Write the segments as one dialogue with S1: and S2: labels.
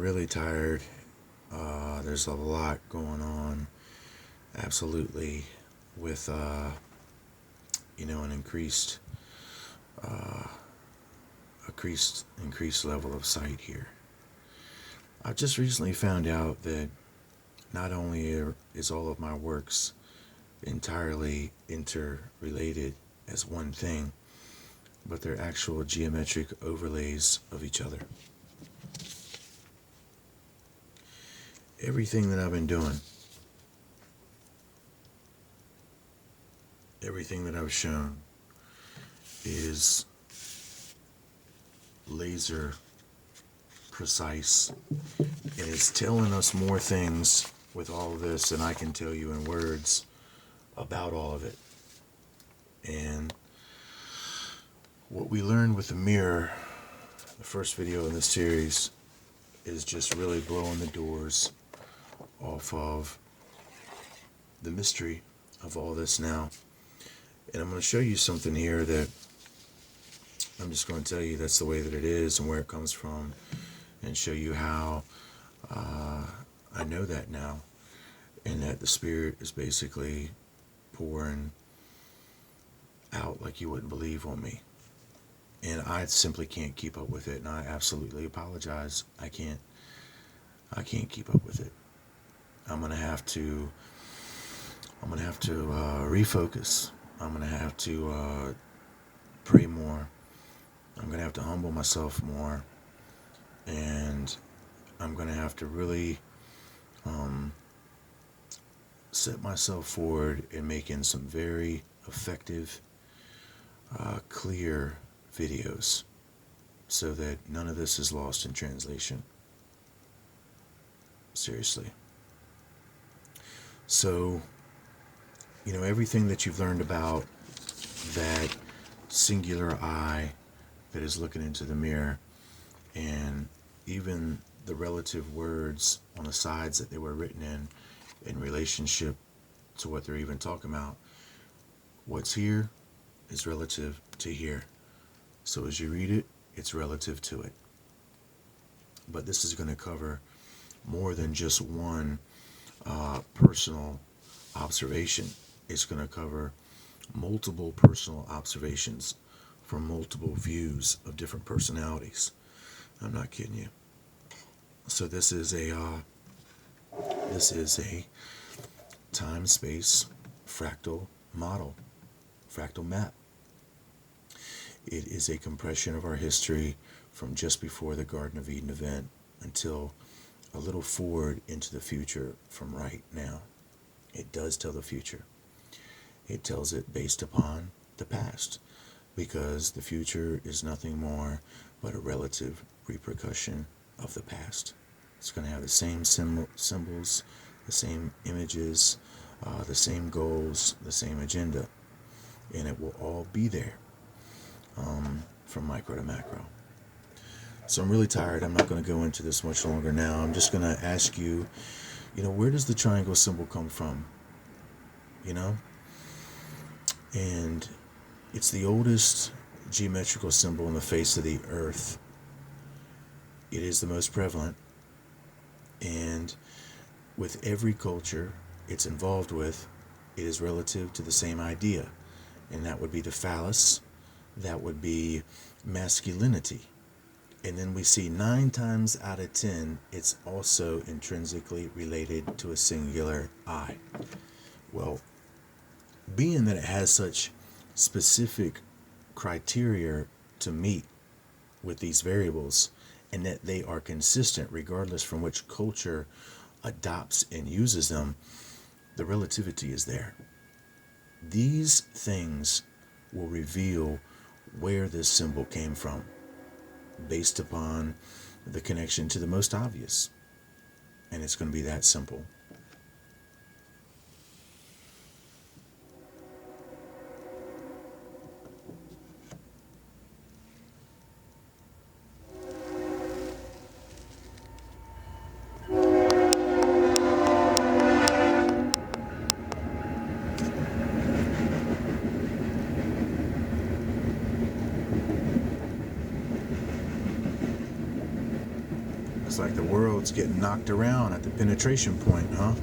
S1: really tired. There's a lot going on, absolutely, with an uh, increased level of sight here. I just recently found out that not only is all of my works entirely interrelated as one thing, but they're actual geometric overlays of each other. Everything that I've been doing, everything that I've shown is laser precise, and it's telling us more things with all of this than I can tell you in words about all of it. And what we learned with the mirror, the first video in this series, is just really blowing the doors off of the mystery of all this now. And I'm going to show you something here that I'm just going to tell you that's the way that it is and where it comes from, and show you how I know that now, and that the Spirit is basically pouring out like you wouldn't believe on me. And I simply can't keep up with it, and I absolutely apologize. I can't keep up with it. I'm gonna have to refocus. I'm gonna have to pray more. I'm gonna have to humble myself more, and I'm gonna have to really set myself forward in making some very effective, clear videos, so that none of this is lost in translation. Seriously. So, everything that you've learned about that singular eye that is looking into the mirror, and even the relative words on the sides that they were written in relationship to what they're even talking about, what's here is relative to here. So as you read it, it's relative to it. But this is going to cover more than just one personal observation. It's going to cover multiple personal observations from multiple views of different personalities. I'm not kidding you. So this is a time-space fractal model, fractal map. It is a compression of our history from just before the Garden of Eden event until a little forward into the future from right now. It does tell the future. It tells it based upon the past, because the future is nothing more but a relative repercussion of the past. It's going to have the same symbols, the same images, the same goals, the same agenda, and it will all be there from micro to macro. So I'm really tired. I'm not going to go into this much longer now. I'm just going to ask you, where does the triangle symbol come from? And it's the oldest geometrical symbol on the face of the earth. It is the most prevalent, and with every culture it's involved with, it is relative to the same idea, and that would be the phallus, that would be masculinity. And then we see 9 times out of 10, it's also intrinsically related to a singular I. Well, being that it has such specific criteria to meet with these variables, and that they are consistent regardless from which culture adopts and uses them, the relativity is there. These things will reveal where this symbol came from, based upon the connection to the most obvious. And it's going to be that simple. It's like the world's getting knocked around at the penetration point, huh?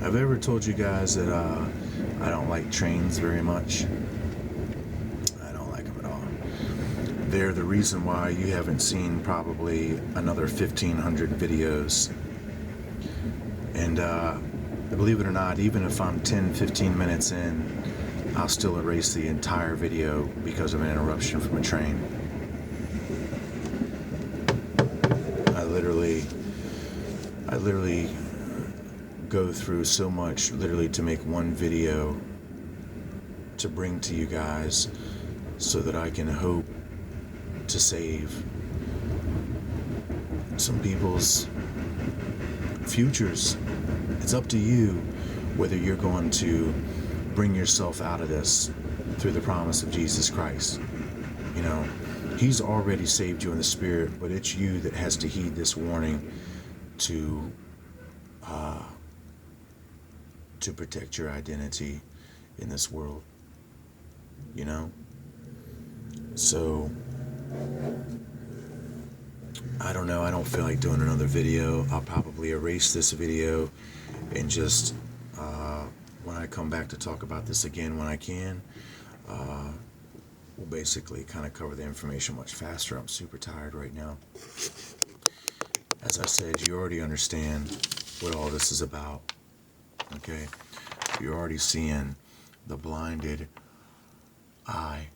S1: I've ever told you guys that I don't like trains very much. I don't like them at all. They're the reason why you haven't seen probably another 1,500 videos. And believe it or not, even if I'm 10, 15 minutes in, I'll still erase the entire video because of an interruption from a train. I literally go through so much literally to make one video to bring to you guys so that I can hope to save some people's futures. It's up to you whether you're going to bring yourself out of this through the promise of Jesus Christ. You know, He's already saved you in the spirit, but it's you that has to heed this warning to protect your identity in this world. You know? So I don't know, I don't feel like doing another video. I'll probably erase this video and just when I come back to talk about this again when I can, we'll basically kind of cover the information much faster. I'm super tired right now. As I said, you already understand what all this is about. Okay? You're already seeing the blinded eye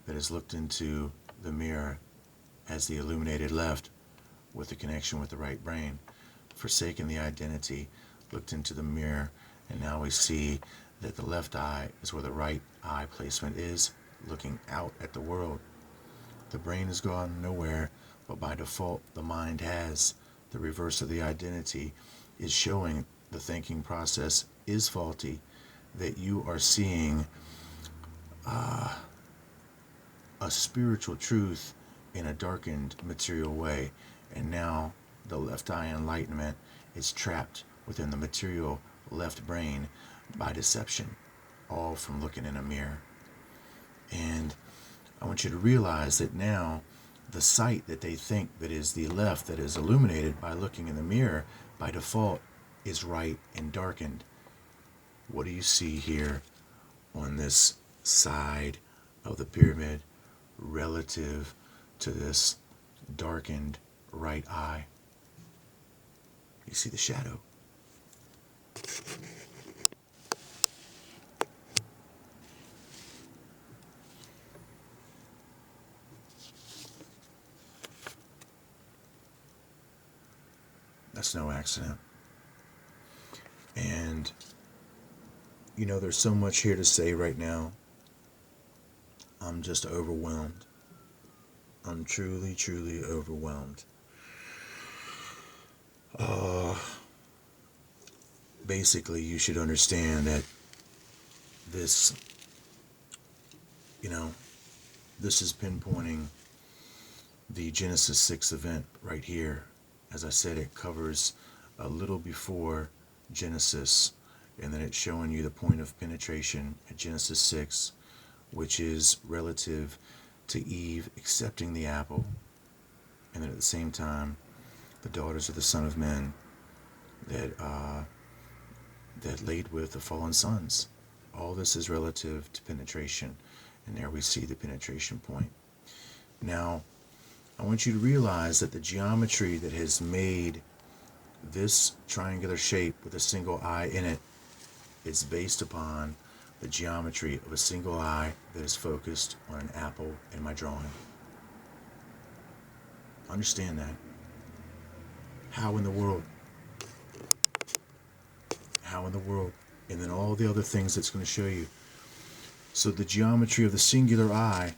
S1: that has looked into the mirror as the illuminated left with the connection with the right brain, forsaken the identity, looked into the mirror, and now we see that the left eye is where the right eye placement is, looking out at the world. The brain has gone nowhere, but by default the mind has. The reverse of the identity is showing the thinking process is faulty, that you are seeing a spiritual truth in a darkened material way, and now the left eye enlightenment is trapped within the material left brain by deception, all from looking in a mirror. And I want you to realize that now the sight that they think that is the left, that is illuminated by looking in the mirror, by default is right and darkened. What do you see here on this side of the pyramid relative to this darkened right eye? You see the shadow. That's no accident. And you know, there's so much here to say right now. I'm just overwhelmed. I'm truly, truly overwhelmed. Basically, you should understand that this, you know, this is pinpointing the Genesis 6 event right here. As I said, it covers a little before Genesis, and then it's showing you the point of penetration at Genesis 6, which is relative to Eve accepting the apple, and then at the same time, the daughters of the Son of Men that laid with the fallen sons. All this is relative to penetration, and there we see the penetration point. Now, I want you to realize that the geometry that has made this triangular shape with a single eye in it is based upon the geometry of a single eye that is focused on an apple in my drawing. Understand that. How in the world? How in the world? And then all the other things that's going to show you. So the geometry of the singular eye,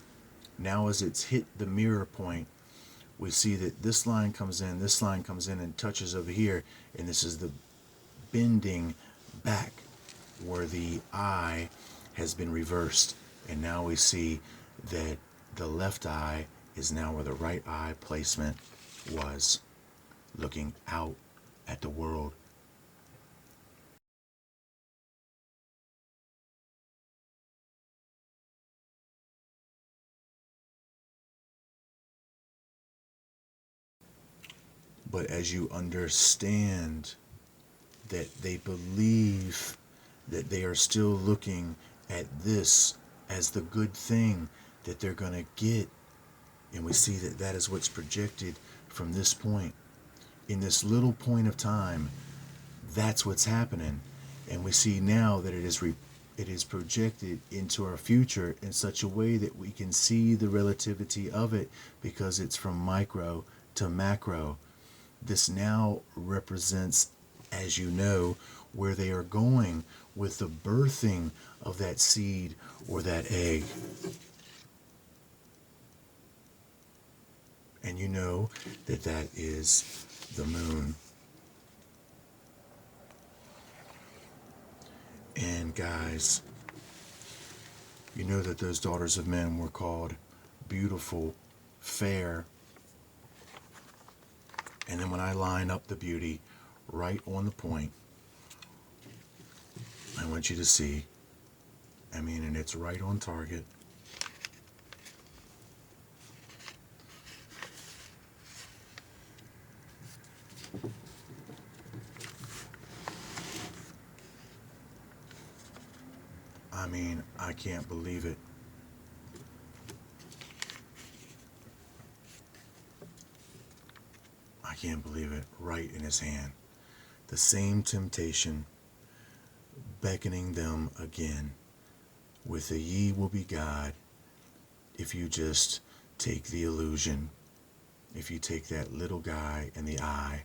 S1: now as it's hit the mirror point, we see that this line comes in and touches over here, and this is the bending back where the eye has been reversed, and now we see that the left eye is now where the right eye placement was, looking out at the world. But as you understand that they believe that they are still looking at this as the good thing that they're going to get, and we see that that is what's projected from this point. In this little point of time, that's what's happening. And we see now that it is projected into our future in such a way that we can see the relativity of it, because it's from micro to macro. This now represents, as you know, where they are going with the birthing of that seed or that egg. And you know that that is the moon. And guys, you know that those daughters of men were called beautiful, fair. And then when I line up the beauty right on the point, I want you to see, and it's right on target. I can't believe it. I can't believe it. Right in his hand. The same temptation beckoning them again with the ye will be God if you just take the illusion, if you take that little guy in the eye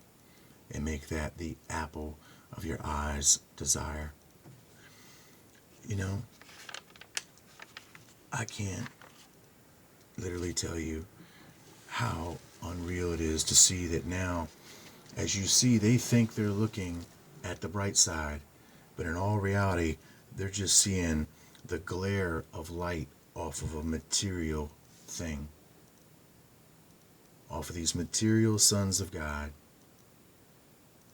S1: and make that the apple of your eye's desire. I can't literally tell you how unreal it is to see that now, as you see, they think they're looking at the bright side, but in all reality, they're just seeing the glare of light off of a material thing, off of these material sons of God.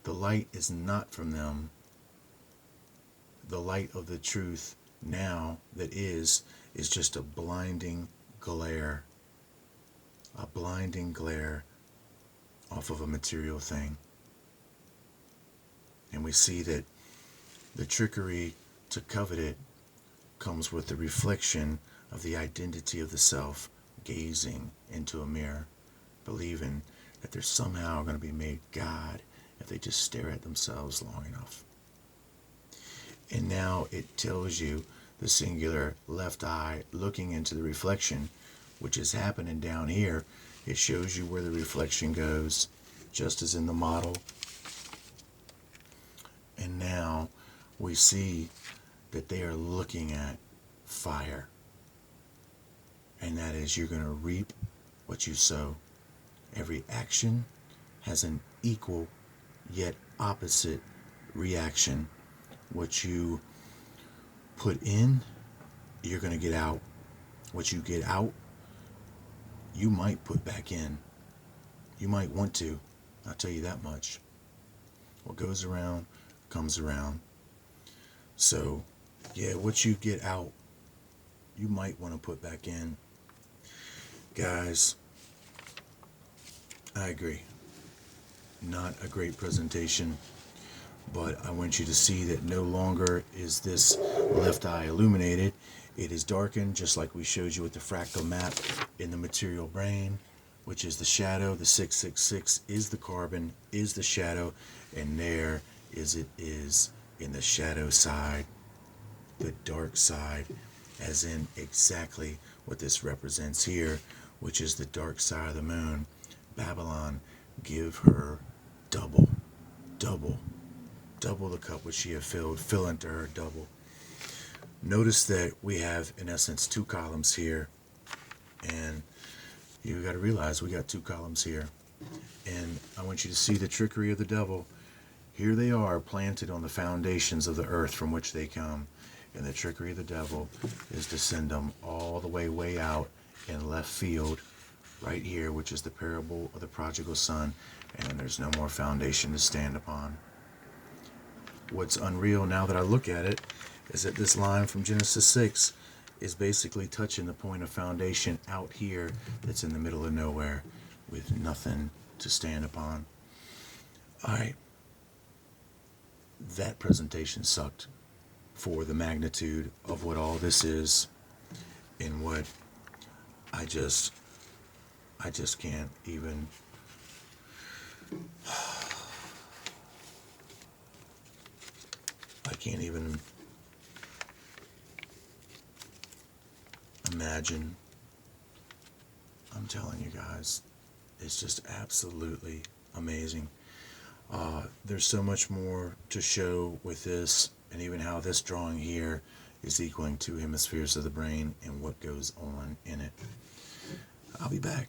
S1: The light is not from them. The light of the truth now that is just a blinding glare off of a material thing. And we see that the trickery to covet it comes with the reflection of the identity of the self gazing into a mirror, believing that they're somehow going to be made God if they just stare at themselves long enough. And now it tells you the singular left eye looking into the reflection, which is happening down here. It shows you where the reflection goes, just as in the model. And now we see that they are looking at fire. And that is, you're going to reap what you sow. Every action has an equal yet opposite reaction. What you put in, you're going to get out. What you get out, you might put back in. You might want to. I'll tell you that much. What goes around comes around. So, yeah, what you get out, you might want to put back in. Guys, I agree. Not a great presentation, but I want you to see that no longer is this left eye illuminated. It is darkened, just like we showed you with the fractal map in the material brain, which is the shadow. The 666 is the carbon, is the shadow, and there is it is in the shadow side, the dark side, as in exactly what this represents here, which is the dark side of the moon. Babylon, give her double the cup which she had filled, fill into her double. Notice that we have, in essence, two columns here, and you got to realize we got two columns here. And I want you to see the trickery of the devil. Here they are, planted on the foundations of the earth from which they come. And the trickery of the devil is to send them all the way out in left field, right here, which is the parable of the prodigal son, and then there's no more foundation to stand upon. What's unreal now that I look at it is that this line from Genesis 6 is basically touching the point of foundation out here that's in the middle of nowhere with nothing to stand upon. Alright, that presentation sucked for the magnitude of what all this is and what I just can't even I can't even imagine. I'm telling you guys, it's just absolutely amazing. There's so much more to show with this, and even how this drawing here is equaling two hemispheres of the brain and what goes on in it. I'll be back.